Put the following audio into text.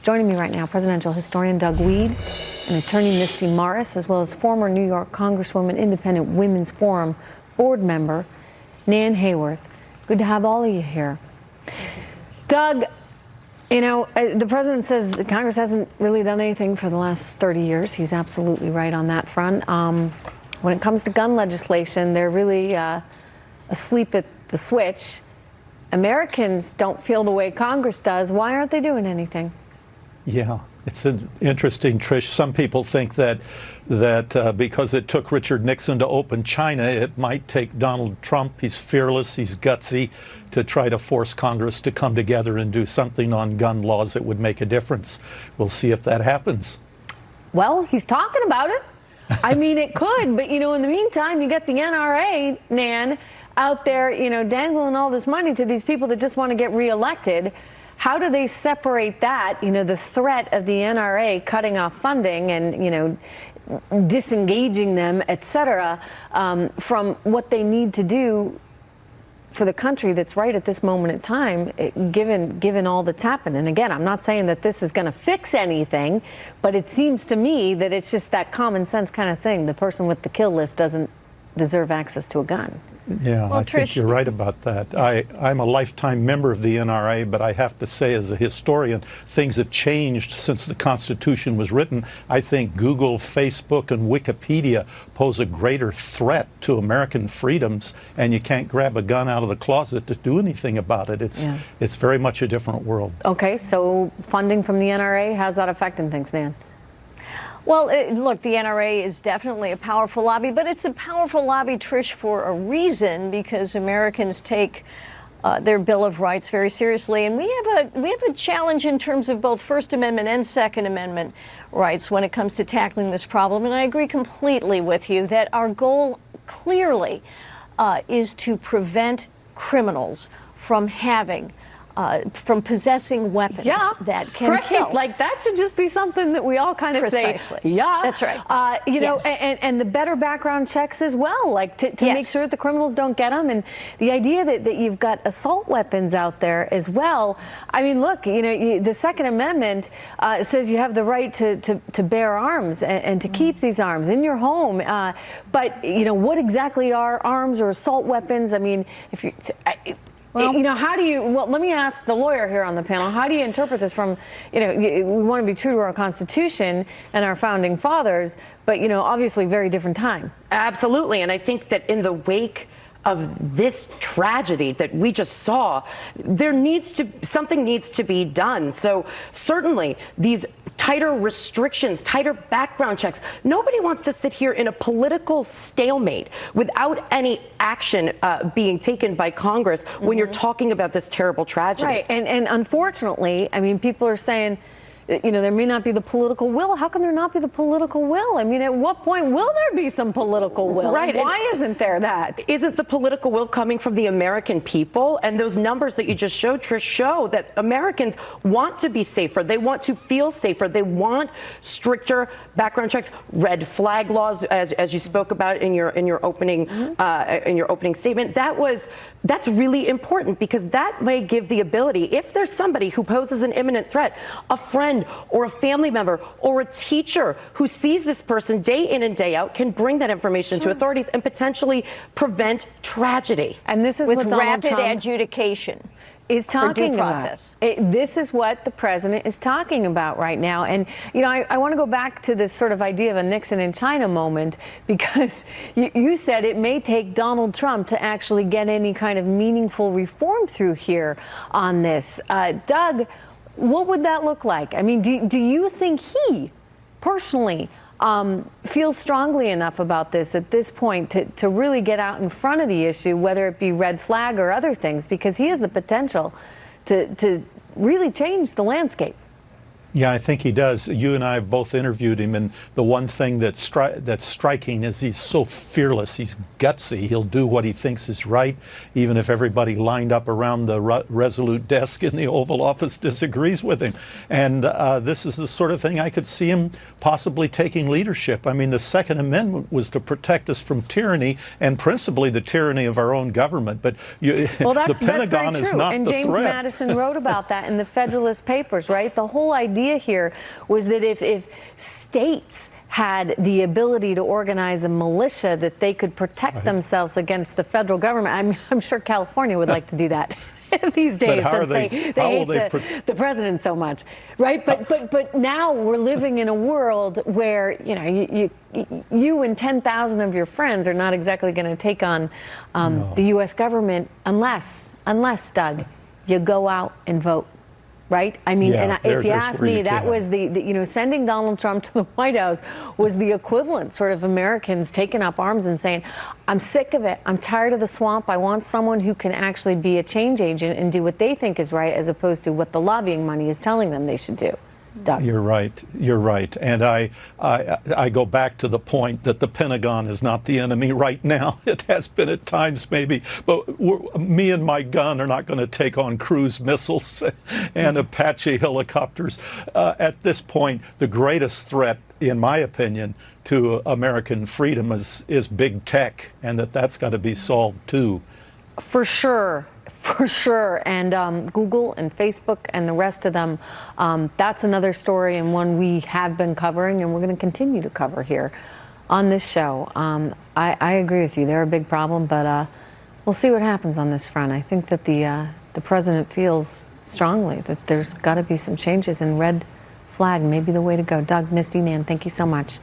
Joining me right now, presidential historian Doug Weed and attorney Misty Morris, as well as former New York Congresswoman, Independent Women's Forum board member Nan Hayworth. Good to have all of you here. Doug, you know, the president says that Congress hasn't really done anything for the last 30 years. He's absolutely right on that front. When it comes to gun legislation, they're really asleep at the switch. Americans don't feel the way Congress does. Why aren't they doing anything? Yeah, it's interesting, Trish. Some people think that because it took Richard Nixon to open China, it might take Donald Trump. He's fearless, he's gutsy, to try to force Congress to come together and do something on gun laws that would make a difference. We'll see if that happens. Well, he's talking about it. I mean, it could, but, you know, in the meantime, you got the NRA, Nan, out there, you know, dangling all this money to these people that just want to get reelected. How do they separate that, you know, the threat of the NRA cutting off funding and, you know, disengaging them, et cetera, from what they need to do for the country that's right at this moment in time, given all that's happened? And again, I'm not saying that this is going to fix anything, but it seems to me that it's just that common sense kind of thing. The person with the kill list doesn't deserve access to a gun. Yeah, well, I think you're right about that. I'm a lifetime member of the NRA, but I have to say, as a historian, things have changed since the Constitution was written. I think Google, Facebook, and Wikipedia pose a greater threat to American freedoms, and you can't grab a gun out of the closet to do anything about it. It's very much a different world. Okay, so funding from the NRA, how's that affecting things, Nan? Well, look, the NRA is definitely a powerful lobby, but it's a powerful lobby, Trish, for a reason, because Americans take their Bill of Rights very seriously. And we have a challenge in terms of both First Amendment and Second Amendment rights when it comes to tackling this problem. And I agree completely with you that our goal clearly is to prevent criminals from from possessing weapons that can kill. Like, that should just be something that we all kind of say, yeah. That's right. You know, and the better background checks as well, like to make sure that the criminals don't get them. And the idea that you've got assault weapons out there as well. I mean, look, you know, the Second Amendment says you have the right to bear arms and to keep these arms in your home. But, you know, what exactly are arms or assault weapons? I mean, if you... Well, you know, how do you, well, let me ask the lawyer here on the panel, how do you interpret this from, you know, we want to be true to our Constitution and our founding fathers, but, you know, obviously very different time. Absolutely. And I think that in the wake of this tragedy that we just saw, something needs to be done. So certainly these tighter restrictions, tighter background checks. Nobody wants to sit here in a political stalemate without any action being taken by Congress when you're talking about this terrible tragedy. Right. And unfortunately, I mean, people are saying, you know, there may not be the political will. How can there not be the political will? I mean, at what point will there be some political will? Right. Why isn't there that? Isn't the political will coming from the American people? And those numbers that you just showed, Trish, show that Americans want to be safer. They want to feel safer. They want stricter background checks, red flag laws, as you spoke about in your opening statement. That's really important, because that may give the ability, if there's somebody who poses an imminent threat, a friend or a family member or a teacher who sees this person day in and day out, can bring that information to authorities and potentially prevent tragedy. And this is with what Donald rapid Trump adjudication is talking about. This is what the president is talking about right now. And, you know, I want to go back to this sort of idea of a Nixon in China moment, because you said it may take Donald Trump to actually get any kind of meaningful reform through here on this. Doug, what would that look like? I mean, do you think he personally feels strongly enough about this at this point to really get out in front of the issue, whether it be red flag or other things, because he has the potential to really change the landscape? Yeah, I think he does. You and I have both interviewed him, and the one thing that's striking is he's so fearless. He's gutsy. He'll do what he thinks is right, even if everybody lined up around the Resolute desk in the Oval Office disagrees with him. And this is the sort of thing I could see him possibly taking leadership. I mean, the Second Amendment was to protect us from tyranny, and principally the tyranny of our own government. But well, the Pentagon very true. is not and the James threat. Madison wrote about that in the Federalist Papers, right? The whole idea idea here was that if states had the ability to organize a militia that they could protect themselves against the federal government, I'm sure California would like to do that. These days, since they hate the president so much, right? But now we're living in a world where you and 10,000 of your friends are not exactly going to take on the U.S. government unless Doug, you go out and vote. Right? I mean, if you ask me, that was the sending Donald Trump to the White House was the equivalent sort of Americans taking up arms and saying, I'm sick of it. I'm tired of the swamp. I want someone who can actually be a change agent and do what they think is right as opposed to what the lobbying money is telling them they should do. Doug. You're right. And I go back to the point that the Pentagon is not the enemy right now. It has been at times maybe, but me and my gun are not going to take on cruise missiles and Apache helicopters. At this point, the greatest threat, in my opinion, to American freedom is big tech, and that's got to be solved too. For sure. And Google and Facebook and the rest of them, that's another story and one we have been covering and we're going to continue to cover here on this show. I agree with you. They're a big problem, but we'll see what happens on this front. I think that the president feels strongly that there's got to be some changes, and red flag may be the way to go. Doug, Misty, Nan, thank you so much.